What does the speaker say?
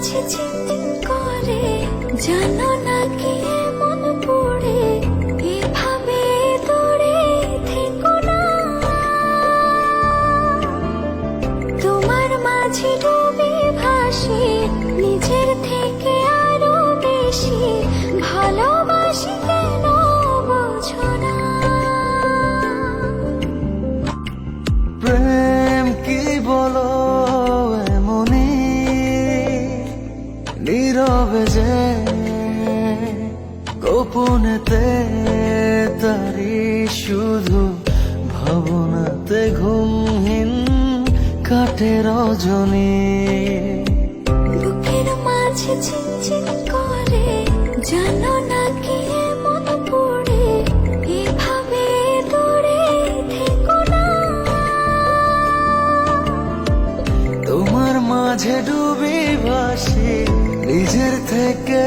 মাঝে চিনচিন করে, জানো না কি মন পড়ে, এভাবে দূরে থেকো না। তোমার মাঝে ডুবে ভাসি, নিজের থেকে আরো বেশি ভালোবাসি, কেন বোঝো না? প্রেম কি বলো এমনি নীরবে যে গোপনেতে, তারি শুধু ভাবনাতে ঘুমহীন কাটে রজনী। বুকের মাঝে চিনচিন করে, জানো না কি মন পড়ে, এভাবে দূরে থেকো না। তোমার মাঝে ডুবি ভাসি, নিজের থেকে